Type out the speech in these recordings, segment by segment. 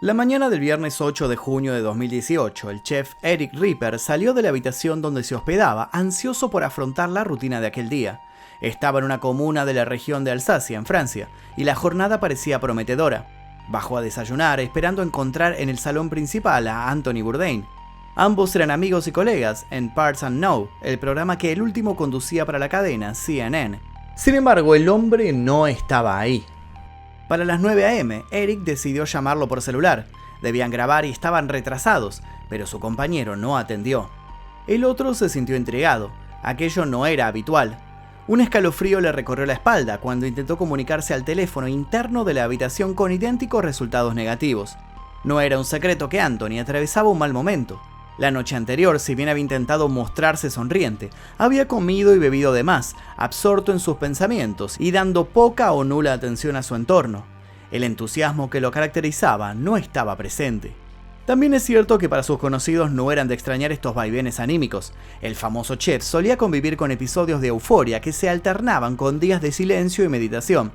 La mañana del viernes 8 de junio de 2018, el chef Eric Ripper salió de la habitación donde se hospedaba, ansioso por afrontar la rutina de aquel día. Estaba en una comuna de la región de Alsacia, en Francia, y la jornada parecía prometedora. Bajó a desayunar, esperando encontrar en el salón principal a Anthony Bourdain. Ambos eran amigos y colegas en Parts Unknown, el programa que el último conducía para la cadena CNN. Sin embargo, el hombre no estaba ahí. Para las 9 a.m., Eric decidió llamarlo por celular. Debían grabar y estaban retrasados, pero su compañero no atendió. El otro se sintió intrigado. Aquello no era habitual. Un escalofrío le recorrió la espalda cuando intentó comunicarse al teléfono interno de la habitación con idénticos resultados negativos. No era un secreto que Anthony atravesaba un mal momento. La noche anterior, si bien había intentado mostrarse sonriente, había comido y bebido de más, absorto en sus pensamientos y dando poca o nula atención a su entorno. El entusiasmo que lo caracterizaba no estaba presente. También es cierto que para sus conocidos no eran de extrañar estos vaivenes anímicos. El famoso chef solía convivir con episodios de euforia que se alternaban con días de silencio y meditación.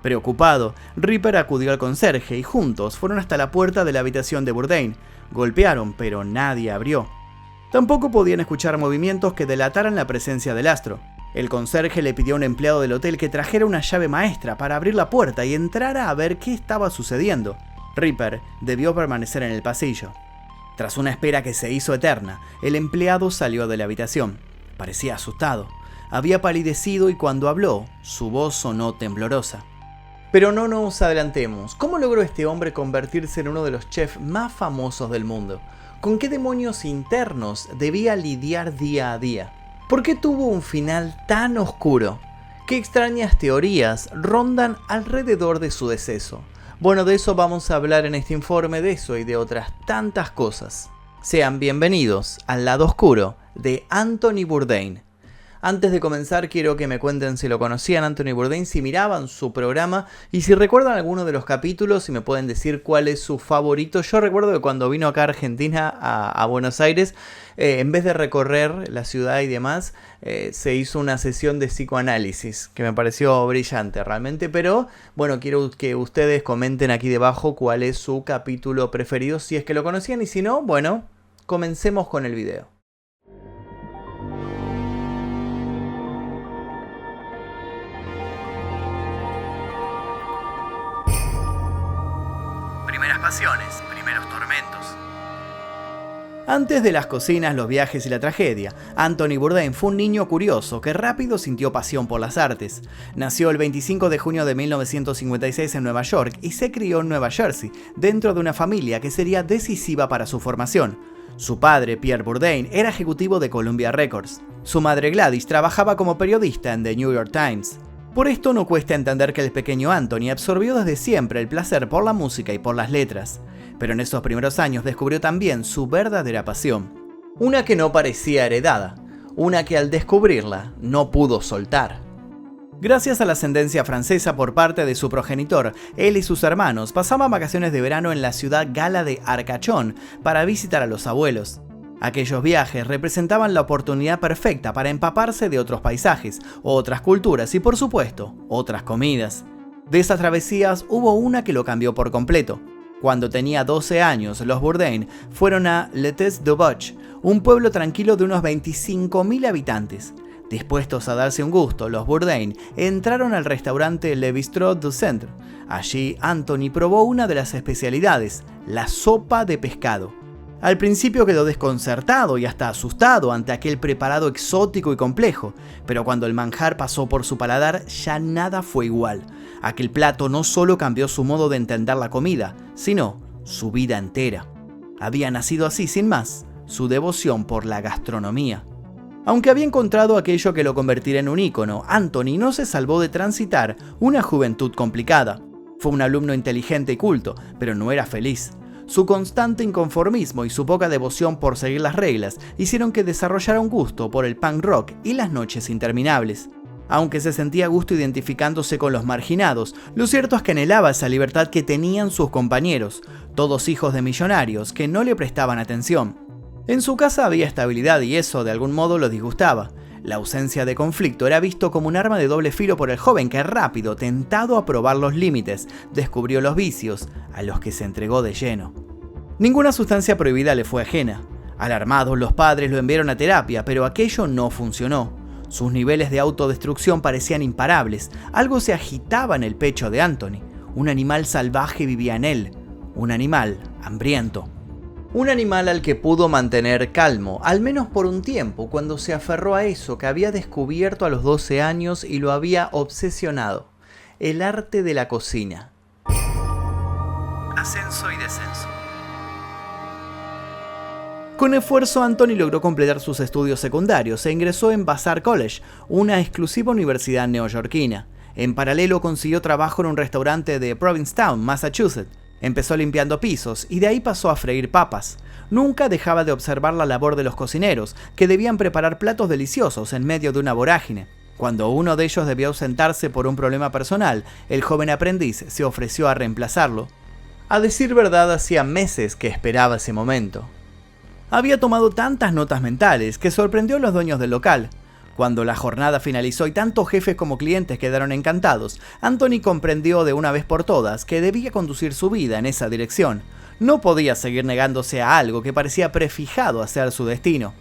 Preocupado, Ripper acudió al conserje y juntos fueron hasta la puerta de la habitación de Bourdain. Golpearon, pero nadie abrió. Tampoco podían escuchar movimientos que delataran la presencia del astro. El conserje le pidió a un empleado del hotel que trajera una llave maestra para abrir la puerta y entrara a ver qué estaba sucediendo. Ripper debió permanecer en el pasillo. Tras una espera que se hizo eterna, el empleado salió de la habitación. Parecía asustado. Había palidecido y cuando habló, su voz sonó temblorosa. Pero no nos adelantemos. ¿Cómo logró este hombre convertirse en uno de los chefs más famosos del mundo? ¿Con qué demonios internos debía lidiar día a día? ¿Por qué tuvo un final tan oscuro? ¿Qué extrañas teorías rondan alrededor de su deceso? Bueno, de eso vamos a hablar en este informe, de eso y de otras tantas cosas. Sean bienvenidos al lado oscuro de Anthony Bourdain. Antes de comenzar, quiero que me cuenten si lo conocían Anthony Bourdain, si miraban su programa y si recuerdan alguno de los capítulos, si me pueden decir cuál es su favorito. Yo recuerdo que cuando vino acá a Argentina, a Buenos Aires, en vez de recorrer la ciudad y demás, se hizo una sesión de psicoanálisis, que me pareció brillante realmente. Pero bueno, quiero que ustedes comenten aquí debajo cuál es su capítulo preferido, si es que lo conocían, y si no, bueno, comencemos con el video. Primeras pasiones, primeros tormentos. Antes de las cocinas, los viajes y la tragedia, Anthony Bourdain fue un niño curioso que rápido sintió pasión por las artes. Nació el 25 de junio de 1956 en Nueva York y se crió en Nueva Jersey, dentro de una familia que sería decisiva para su formación. Su padre, Pierre Bourdain, era ejecutivo de Columbia Records. Su madre, Gladys, trabajaba como periodista en The New York Times. Por esto no cuesta entender que el pequeño Anthony absorbió desde siempre el placer por la música y por las letras, pero en esos primeros años descubrió también su verdadera pasión, una que no parecía heredada, una que al descubrirla no pudo soltar. Gracias a la ascendencia francesa por parte de su progenitor, él y sus hermanos pasaban vacaciones de verano en la ciudad gala de Arcachon para visitar a los abuelos. Aquellos viajes representaban la oportunidad perfecta para empaparse de otros paisajes, otras culturas y por supuesto, otras comidas. De esas travesías hubo una que lo cambió por completo. Cuando tenía 12 años, los Bourdain fueron a Les-Deux-du-Boch, un pueblo tranquilo de unos 25.000 habitantes. Dispuestos a darse un gusto, los Bourdain entraron al restaurante Le Bistrot du Centre. Allí, Anthony probó una de las especialidades, la sopa de pescado. Al principio quedó desconcertado y hasta asustado ante aquel preparado exótico y complejo, pero cuando el manjar pasó por su paladar ya nada fue igual. Aquel plato no solo cambió su modo de entender la comida, sino su vida entera. Había nacido así sin más, su devoción por la gastronomía. Aunque había encontrado aquello que lo convertiría en un ícono, Anthony no se salvó de transitar una juventud complicada. Fue un alumno inteligente y culto, pero no era feliz. Su constante inconformismo y su poca devoción por seguir las reglas hicieron que desarrollara un gusto por el punk rock y las noches interminables. Aunque se sentía a gusto identificándose con los marginados, lo cierto es que anhelaba esa libertad que tenían sus compañeros, todos hijos de millonarios que no le prestaban atención. En su casa había estabilidad y eso de algún modo lo disgustaba. La ausencia de conflicto era visto como un arma de doble filo por el joven que rápido, tentado a probar los límites, descubrió los vicios a los que se entregó de lleno. Ninguna sustancia prohibida le fue ajena. Alarmados, los padres lo enviaron a terapia, pero aquello no funcionó. Sus niveles de autodestrucción parecían imparables. Algo se agitaba en el pecho de Anthony. Un animal salvaje vivía en él. Un animal hambriento. Un animal al que pudo mantener calmo, al menos por un tiempo, cuando se aferró a eso que había descubierto a los 12 años y lo había obsesionado: el arte de la cocina. Ascenso y descenso. Con esfuerzo, Anthony logró completar sus estudios secundarios e ingresó en Vassar College, una exclusiva universidad neoyorquina. En paralelo consiguió trabajo en un restaurante de Provincetown, Massachusetts. Empezó limpiando pisos y de ahí pasó a freír papas. Nunca dejaba de observar la labor de los cocineros, que debían preparar platos deliciosos en medio de una vorágine. Cuando uno de ellos debió ausentarse por un problema personal, el joven aprendiz se ofreció a reemplazarlo. A decir verdad, hacía meses que esperaba ese momento. Había tomado tantas notas mentales que sorprendió a los dueños del local. Cuando la jornada finalizó y tanto jefes como clientes quedaron encantados, Anthony comprendió de una vez por todas que debía conducir su vida en esa dirección. No podía seguir negándose a algo que parecía prefijado a ser su destino.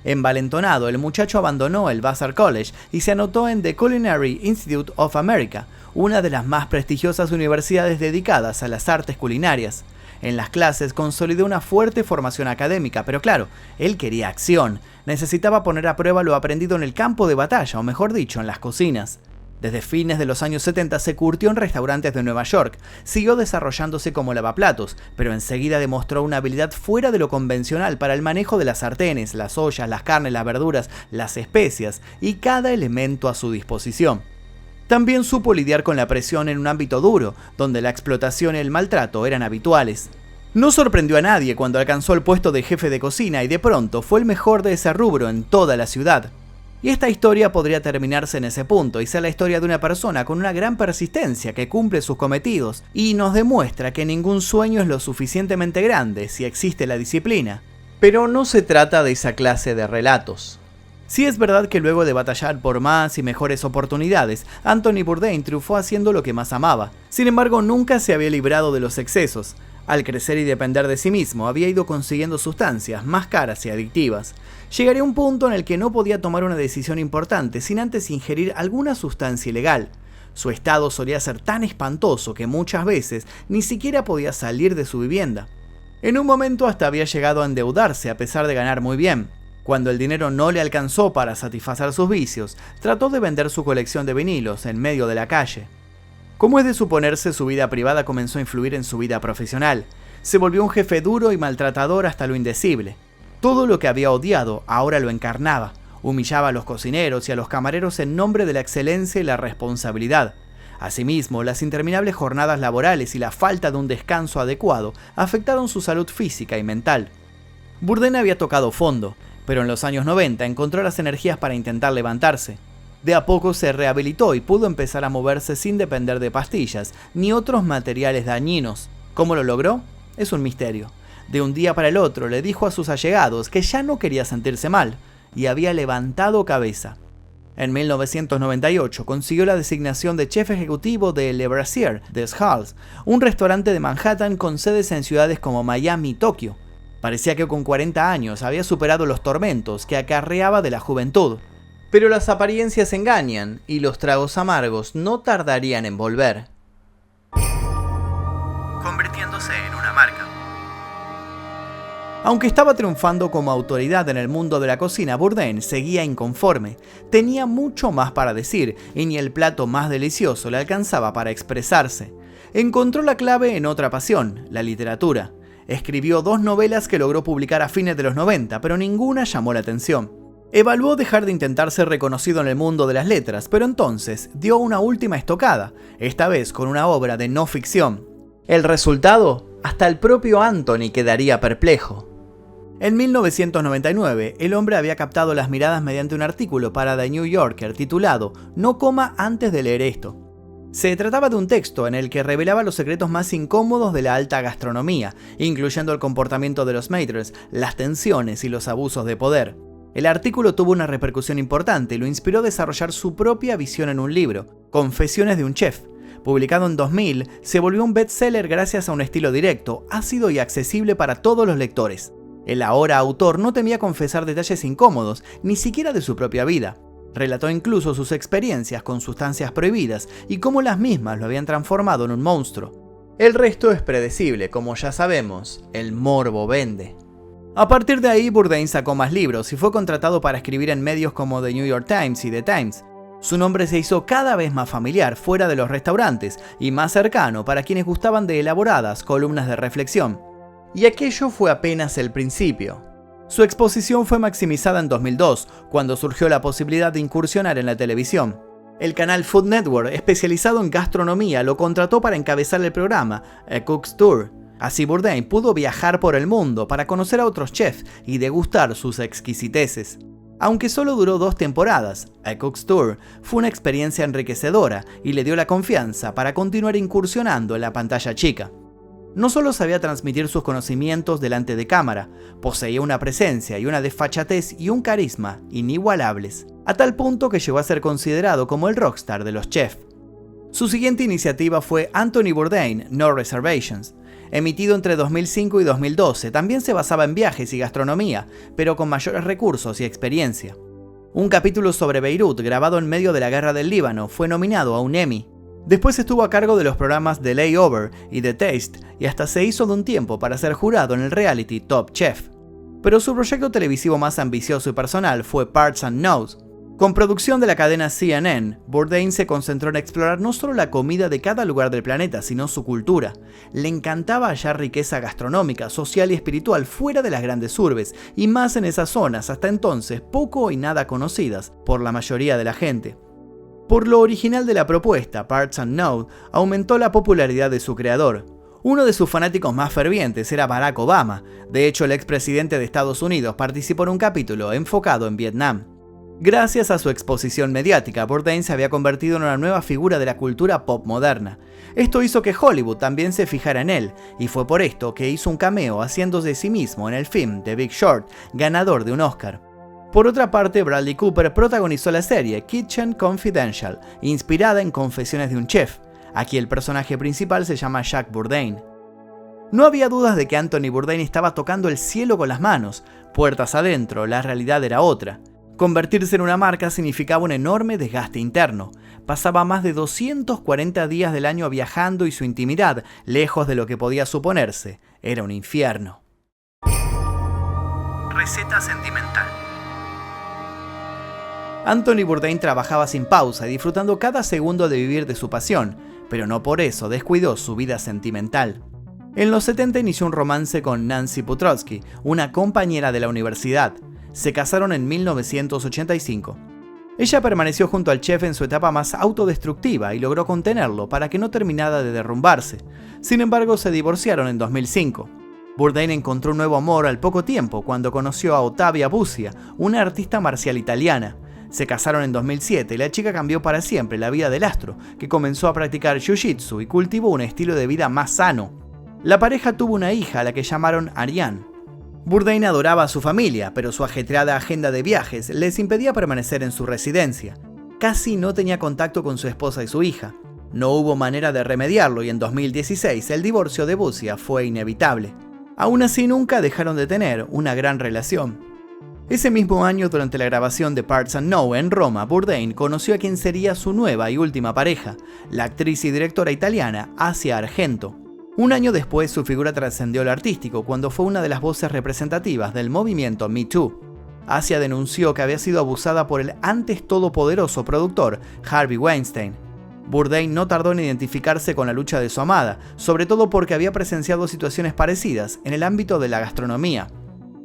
Envalentonado, el muchacho abandonó el Vassar College y se anotó en The Culinary Institute of America, una de las más prestigiosas universidades dedicadas a las artes culinarias. En las clases consolidó una fuerte formación académica, pero claro, él quería acción. Necesitaba poner a prueba lo aprendido en el campo de batalla, o mejor dicho, en las cocinas. Desde fines de los años 70 se curtió en restaurantes de Nueva York, siguió desarrollándose como lavaplatos, pero enseguida demostró una habilidad fuera de lo convencional para el manejo de las sartenes, las ollas, las carnes, las verduras, las especias y cada elemento a su disposición. También supo lidiar con la presión en un ámbito duro, donde la explotación y el maltrato eran habituales. No sorprendió a nadie cuando alcanzó el puesto de jefe de cocina y de pronto fue el mejor de ese rubro en toda la ciudad. Y esta historia podría terminarse en ese punto y ser la historia de una persona con una gran persistencia que cumple sus cometidos y nos demuestra que ningún sueño es lo suficientemente grande si existe la disciplina. Pero no se trata de esa clase de relatos. Sí es verdad que luego de batallar por más y mejores oportunidades, Anthony Bourdain triunfó haciendo lo que más amaba. Sin embargo, nunca se había librado de los excesos. Al crecer y depender de sí mismo, había ido consiguiendo sustancias más caras y adictivas. Llegaría a un punto en el que no podía tomar una decisión importante sin antes ingerir alguna sustancia ilegal. Su estado solía ser tan espantoso que muchas veces ni siquiera podía salir de su vivienda. En un momento hasta había llegado a endeudarse a pesar de ganar muy bien. Cuando el dinero no le alcanzó para satisfacer sus vicios, trató de vender su colección de vinilos en medio de la calle. Como es de suponerse, su vida privada comenzó a influir en su vida profesional. Se volvió un jefe duro y maltratador hasta lo indecible. Todo lo que había odiado ahora lo encarnaba. Humillaba a los cocineros y a los camareros en nombre de la excelencia y la responsabilidad. Asimismo, las interminables jornadas laborales y la falta de un descanso adecuado afectaron su salud física y mental. Bourdain había tocado fondo, pero en los años 90 encontró las energías para intentar levantarse. De a poco se rehabilitó y pudo empezar a moverse sin depender de pastillas ni otros materiales dañinos. ¿Cómo lo logró? Es un misterio. De un día para el otro le dijo a sus allegados que ya no quería sentirse mal y había levantado cabeza. En 1998 consiguió la designación de chef ejecutivo de Le Brasier de Halls, un restaurante de Manhattan con sedes en ciudades como Miami y Tokio. Parecía que con 40 años había superado los tormentos que acarreaba de la juventud. Pero las apariencias engañan y los tragos amargos no tardarían en volver. Convirtiéndose en una marca. Aunque estaba triunfando como autoridad en el mundo de la cocina, Bourdain seguía inconforme. Tenía mucho más para decir y ni el plato más delicioso le alcanzaba para expresarse. Encontró la clave en otra pasión, la literatura. Escribió 2 novelas que logró publicar a fines de los 90, pero ninguna llamó la atención. Evaluó dejar de intentar ser reconocido en el mundo de las letras, pero entonces dio una última estocada, esta vez con una obra de no ficción. El resultado, hasta el propio Anthony quedaría perplejo. En 1999, el hombre había captado las miradas mediante un artículo para The New Yorker titulado "No coma antes de leer esto". Se trataba de un texto en el que revelaba los secretos más incómodos de la alta gastronomía, incluyendo el comportamiento de los maîtres, las tensiones y los abusos de poder. El artículo tuvo una repercusión importante y lo inspiró a desarrollar su propia visión en un libro, Confesiones de un Chef. Publicado en 2000, se volvió un bestseller gracias a un estilo directo, ácido y accesible para todos los lectores. El ahora autor no temía confesar detalles incómodos, ni siquiera de su propia vida. Relató incluso sus experiencias con sustancias prohibidas y cómo las mismas lo habían transformado en un monstruo. El resto es predecible, como ya sabemos, el morbo vende. A partir de ahí, Bourdain sacó más libros y fue contratado para escribir en medios como The New York Times y The Times. Su nombre se hizo cada vez más familiar fuera de los restaurantes y más cercano para quienes gustaban de elaboradas columnas de reflexión. Y aquello fue apenas el principio. Su exposición fue maximizada en 2002, cuando surgió la posibilidad de incursionar en la televisión. El canal Food Network, especializado en gastronomía, lo contrató para encabezar el programa A Cook's Tour. Así Bourdain pudo viajar por el mundo para conocer a otros chefs y degustar sus exquisiteces. Aunque solo duró 2 temporadas, A Cook's Tour fue una experiencia enriquecedora y le dio la confianza para continuar incursionando en la pantalla chica. No solo sabía transmitir sus conocimientos delante de cámara, poseía una presencia y una desfachatez y un carisma inigualables, a tal punto que llegó a ser considerado como el rockstar de los chefs. Su siguiente iniciativa fue Anthony Bourdain, No Reservations. Emitido entre 2005 y 2012, también se basaba en viajes y gastronomía, pero con mayores recursos y experiencia. Un capítulo sobre Beirut, grabado en medio de la guerra del Líbano, fue nominado a un Emmy. Después estuvo a cargo de los programas The Layover y The Taste, y hasta se hizo de un tiempo para ser jurado en el reality Top Chef. Pero su proyecto televisivo más ambicioso y personal fue Parts Unknown. Con producción de la cadena CNN, Bourdain se concentró en explorar no solo la comida de cada lugar del planeta, sino su cultura. Le encantaba hallar riqueza gastronómica, social y espiritual fuera de las grandes urbes, y más en esas zonas hasta entonces poco y nada conocidas por la mayoría de la gente. Por lo original de la propuesta, Parts Unknown aumentó la popularidad de su creador. Uno de sus fanáticos más fervientes era Barack Obama. De hecho, el expresidente de Estados Unidos participó en un capítulo enfocado en Vietnam. Gracias a su exposición mediática, Bourdain se había convertido en una nueva figura de la cultura pop moderna. Esto hizo que Hollywood también se fijara en él, y fue por esto que hizo un cameo haciéndose de sí mismo en el film The Big Short, ganador de un Oscar. Por otra parte, Bradley Cooper protagonizó la serie Kitchen Confidential, inspirada en Confesiones de un Chef. Aquí el personaje principal se llama Jack Bourdain. No había dudas de que Anthony Bourdain estaba tocando el cielo con las manos. Puertas adentro, la realidad era otra. Convertirse en una marca significaba un enorme desgaste interno. Pasaba más de 240 días del año viajando y su intimidad, lejos de lo que podía suponerse, era un infierno. Receta sentimental. Anthony Bourdain trabajaba sin pausa y disfrutando cada segundo de vivir de su pasión, pero no por eso descuidó su vida sentimental. En los 70 inició un romance con Nancy Petrosky, una compañera de la universidad. Se casaron en 1985. Ella permaneció junto al chef en su etapa más autodestructiva y logró contenerlo para que no terminara de derrumbarse. Sin embargo, se divorciaron en 2005. Bourdain encontró un nuevo amor al poco tiempo cuando conoció a Ottavia Buzia, una artista marcial italiana. Se casaron en 2007 y la chica cambió para siempre la vida del astro, que comenzó a practicar jiu-jitsu y cultivó un estilo de vida más sano. La pareja tuvo una hija a la que llamaron Ariane. Bourdain adoraba a su familia, pero su ajetreada agenda de viajes les impedía permanecer en su residencia. Casi no tenía contacto con su esposa y su hija. No hubo manera de remediarlo y en 2016 el divorcio de Buzia fue inevitable. Aún así nunca dejaron de tener una gran relación. Ese mismo año, durante la grabación de Parts Unknown en Roma, Bourdain conoció a quien sería su nueva y última pareja, la actriz y directora italiana Asia Argento. Un año después, su figura trascendió lo artístico cuando fue una de las voces representativas del movimiento Me Too. Asia denunció que había sido abusada por el antes todopoderoso productor Harvey Weinstein. Bourdain no tardó en identificarse con la lucha de su amada, sobre todo porque había presenciado situaciones parecidas en el ámbito de la gastronomía.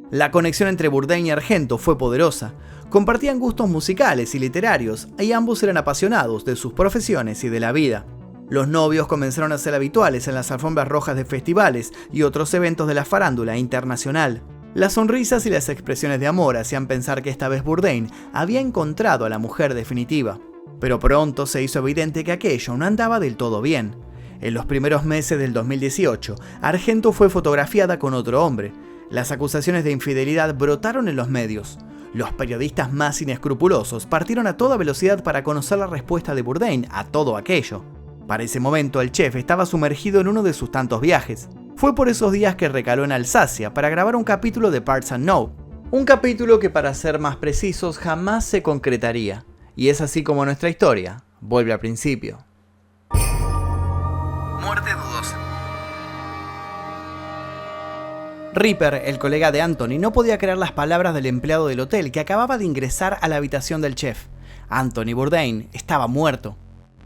La conexión entre Bourdain y Argento fue poderosa. Compartían gustos musicales y literarios y ambos eran apasionados de sus profesiones y de la vida. Los novios comenzaron a ser habituales en las alfombras rojas de festivales y otros eventos de la farándula internacional. Las sonrisas y las expresiones de amor hacían pensar que esta vez Bourdain había encontrado a la mujer definitiva. Pero pronto se hizo evidente que aquello no andaba del todo bien. En los primeros meses del 2018, Argento fue fotografiada con otro hombre. Las acusaciones de infidelidad brotaron en los medios. Los periodistas más inescrupulosos partieron a toda velocidad para conocer la respuesta de Bourdain a todo aquello. Para ese momento el chef estaba sumergido en uno de sus tantos viajes. Fue por esos días que recaló en Alsacia para grabar un capítulo de Parts Unknown. Un capítulo que, para ser más precisos, jamás se concretaría. Y es así como nuestra historia vuelve al principio. Muerte dudosa. Ripper, el colega de Anthony, no podía creer las palabras del empleado del hotel que acababa de ingresar a la habitación del chef. Anthony Bourdain estaba muerto.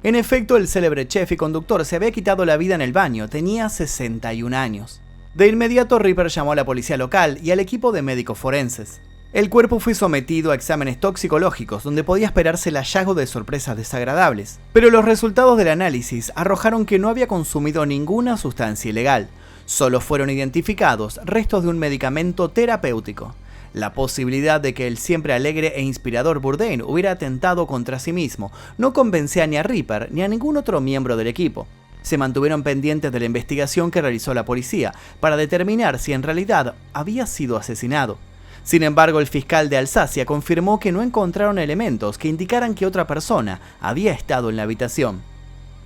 En efecto, el célebre chef y conductor se había quitado la vida en el baño, tenía 61 años. De inmediato, Ripper llamó a la policía local y al equipo de médicos forenses. El cuerpo fue sometido a exámenes toxicológicos, donde podía esperarse el hallazgo de sorpresas desagradables. Pero los resultados del análisis arrojaron que no había consumido ninguna sustancia ilegal. Solo fueron identificados restos de un medicamento terapéutico. La posibilidad de que el siempre alegre e inspirador Bourdain hubiera atentado contra sí mismo no convencía ni a Ripper ni a ningún otro miembro del equipo. Se mantuvieron pendientes de la investigación que realizó la policía para determinar si en realidad había sido asesinado. Sin embargo, el fiscal de Alsacia confirmó que no encontraron elementos que indicaran que otra persona había estado en la habitación.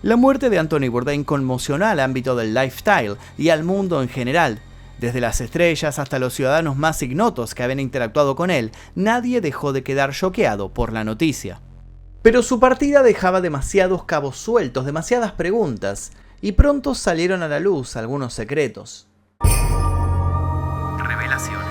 La muerte de Anthony Bourdain conmocionó al ámbito del lifestyle y al mundo en general. Desde las estrellas hasta los ciudadanos más ignotos que habían interactuado con él, nadie dejó de quedar choqueado por la noticia. Pero su partida dejaba demasiados cabos sueltos, demasiadas preguntas, y pronto salieron a la luz algunos secretos. Revelaciones.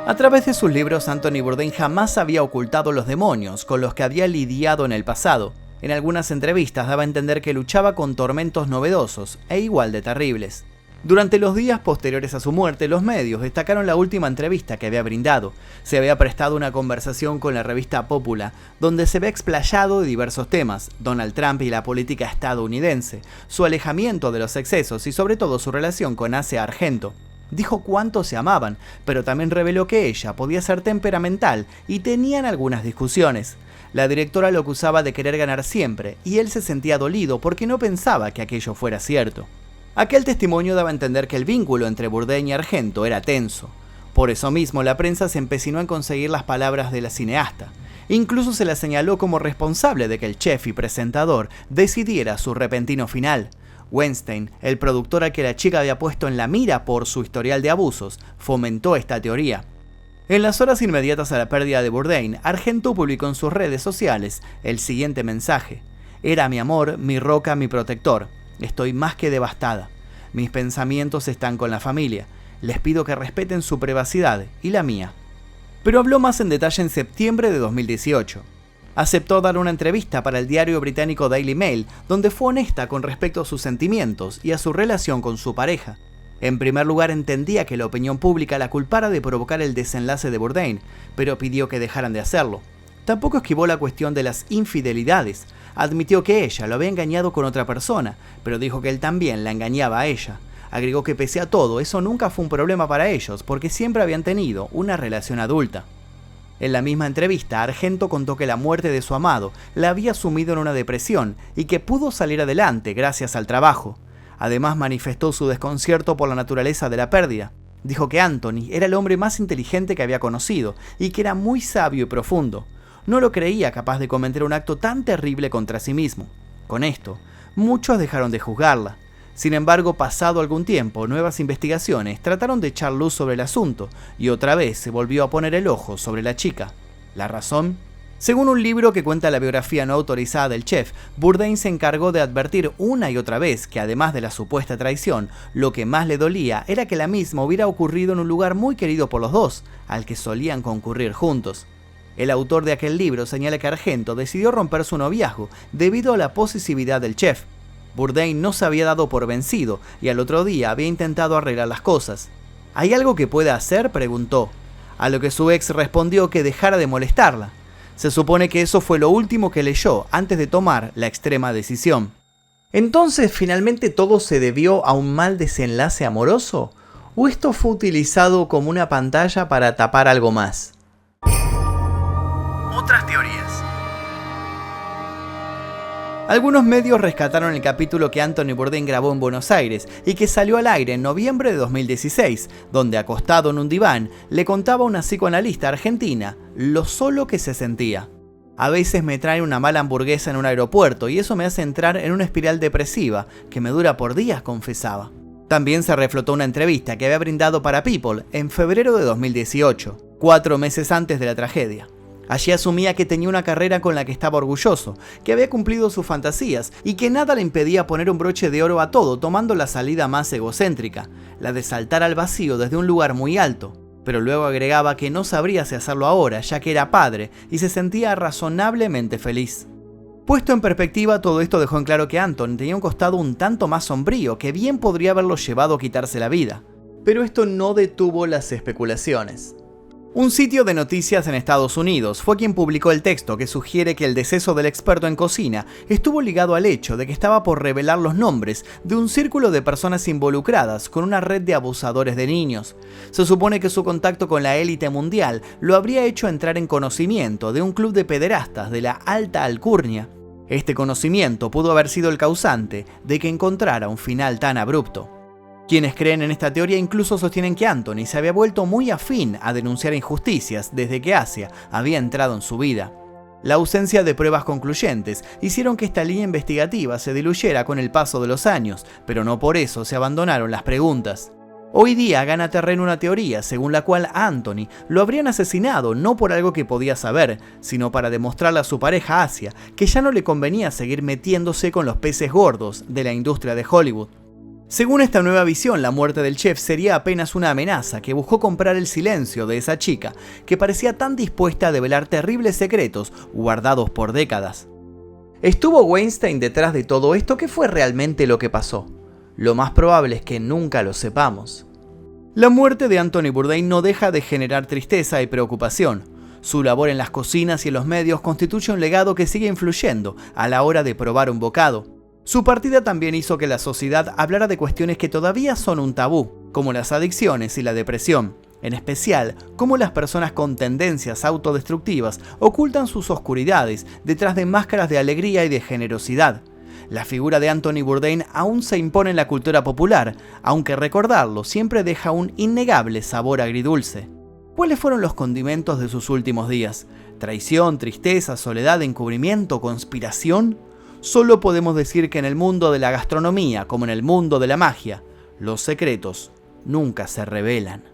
A través de sus libros, Anthony Bourdain jamás había ocultado los demonios con los que había lidiado en el pasado. En algunas entrevistas daba a entender que luchaba con tormentos novedosos e igual de terribles. Durante los días posteriores a su muerte, los medios destacaron la última entrevista que había brindado. Se había prestado una conversación con la revista Popula, donde se había explayado de diversos temas: Donald Trump y la política estadounidense, su alejamiento de los excesos y sobre todo su relación con Asia Argento. Dijo cuánto se amaban, pero también reveló que ella podía ser temperamental y tenían algunas discusiones. La directora lo acusaba de querer ganar siempre, y él se sentía dolido porque no pensaba que aquello fuera cierto. Aquel testimonio daba a entender que el vínculo entre Bourdain y Argento era tenso. Por eso mismo, la prensa se empecinó en conseguir las palabras de la cineasta. Incluso se la señaló como responsable de que el chef y presentador decidiera su repentino final. Weinstein, el productor al que la chica había puesto en la mira por su historial de abusos, fomentó esta teoría. En las horas inmediatas a la pérdida de Bourdain, Argento publicó en sus redes sociales el siguiente mensaje: «Era mi amor, mi roca, mi protector. Estoy más que devastada. Mis pensamientos están con la familia. Les pido que respeten su privacidad y la mía». Pero habló más en detalle en septiembre de 2018. Aceptó dar una entrevista para el diario británico Daily Mail, donde fue honesta con respecto a sus sentimientos y a su relación con su pareja. En primer lugar, entendía que la opinión pública la culpara de provocar el desenlace de Bourdain, pero pidió que dejaran de hacerlo. Tampoco esquivó la cuestión de las infidelidades. Admitió que ella lo había engañado con otra persona, pero dijo que él también la engañaba a ella. Agregó que pese a todo, eso nunca fue un problema para ellos, porque siempre habían tenido una relación adulta. En la misma entrevista, Argento contó que la muerte de su amado la había sumido en una depresión y que pudo salir adelante gracias al trabajo. Además, manifestó su desconcierto por la naturaleza de la pérdida. Dijo que Anthony era el hombre más inteligente que había conocido y que era muy sabio y profundo. No lo creía capaz de cometer un acto tan terrible contra sí mismo. Con esto, muchos dejaron de juzgarla. Sin embargo, pasado algún tiempo, nuevas investigaciones trataron de echar luz sobre el asunto y otra vez se volvió a poner el ojo sobre la chica. ¿La razón? Según un libro que cuenta la biografía no autorizada del chef, Bourdain se encargó de advertir una y otra vez que, además de la supuesta traición, lo que más le dolía era que la misma hubiera ocurrido en un lugar muy querido por los dos, al que solían concurrir juntos. El autor de aquel libro señala que Argento decidió romper su noviazgo debido a la posesividad del chef. Bourdain no se había dado por vencido y al otro día había intentado arreglar las cosas. ¿Hay algo que pueda hacer?, preguntó, a lo que su ex respondió que dejara de molestarla. Se supone que eso fue lo último que leyó antes de tomar la extrema decisión. ¿Entonces finalmente todo se debió a un mal desenlace amoroso? ¿O esto fue utilizado como una pantalla para tapar algo más? Otras teorías. Algunos medios rescataron el capítulo que Anthony Bourdain grabó en Buenos Aires y que salió al aire en noviembre de 2016, donde acostado en un diván le contaba a una psicoanalista argentina lo solo que se sentía. A veces me traen una mala hamburguesa en un aeropuerto y eso me hace entrar en una espiral depresiva que me dura por días, confesaba. También se reflotó una entrevista que había brindado para People en febrero de 2018, 4 meses antes de la tragedia. Allí asumía que tenía una carrera con la que estaba orgulloso, que había cumplido sus fantasías y que nada le impedía poner un broche de oro a todo, tomando la salida más egocéntrica, la de saltar al vacío desde un lugar muy alto. Pero luego agregaba que no sabría si hacerlo ahora, ya que era padre y se sentía razonablemente feliz. Puesto en perspectiva, todo esto dejó en claro que Anthony tenía un costado un tanto más sombrío que bien podría haberlo llevado a quitarse la vida. Pero esto no detuvo las especulaciones. Un sitio de noticias en Estados Unidos fue quien publicó el texto que sugiere que el deceso del experto en cocina estuvo ligado al hecho de que estaba por revelar los nombres de un círculo de personas involucradas con una red de abusadores de niños. Se supone que su contacto con la élite mundial lo habría hecho entrar en conocimiento de un club de pederastas de la alta alcurnia. Este conocimiento pudo haber sido el causante de que encontrara un final tan abrupto. Quienes creen en esta teoría incluso sostienen que Anthony se había vuelto muy afín a denunciar injusticias desde que Asia había entrado en su vida. La ausencia de pruebas concluyentes hicieron que esta línea investigativa se diluyera con el paso de los años, pero no por eso se abandonaron las preguntas. Hoy día gana terreno una teoría según la cual a Anthony lo habrían asesinado no por algo que podía saber, sino para demostrarle a su pareja Asia que ya no le convenía seguir metiéndose con los peces gordos de la industria de Hollywood. Según esta nueva visión, la muerte del chef sería apenas una amenaza que buscó comprar el silencio de esa chica que parecía tan dispuesta a develar terribles secretos guardados por décadas. ¿Estuvo Weinstein detrás de todo esto? ¿Qué fue realmente lo que pasó? Lo más probable es que nunca lo sepamos. La muerte de Anthony Bourdain no deja de generar tristeza y preocupación. Su labor en las cocinas y en los medios constituye un legado que sigue influyendo a la hora de probar un bocado. Su partida también hizo que la sociedad hablara de cuestiones que todavía son un tabú, como las adicciones y la depresión, en especial cómo las personas con tendencias autodestructivas ocultan sus oscuridades detrás de máscaras de alegría y de generosidad. La figura de Anthony Bourdain aún se impone en la cultura popular, aunque recordarlo siempre deja un innegable sabor agridulce. ¿Cuáles fueron los condimentos de sus últimos días? ¿Traición, tristeza, soledad, encubrimiento, conspiración? Solo podemos decir que en el mundo de la gastronomía, como en el mundo de la magia, los secretos nunca se revelan.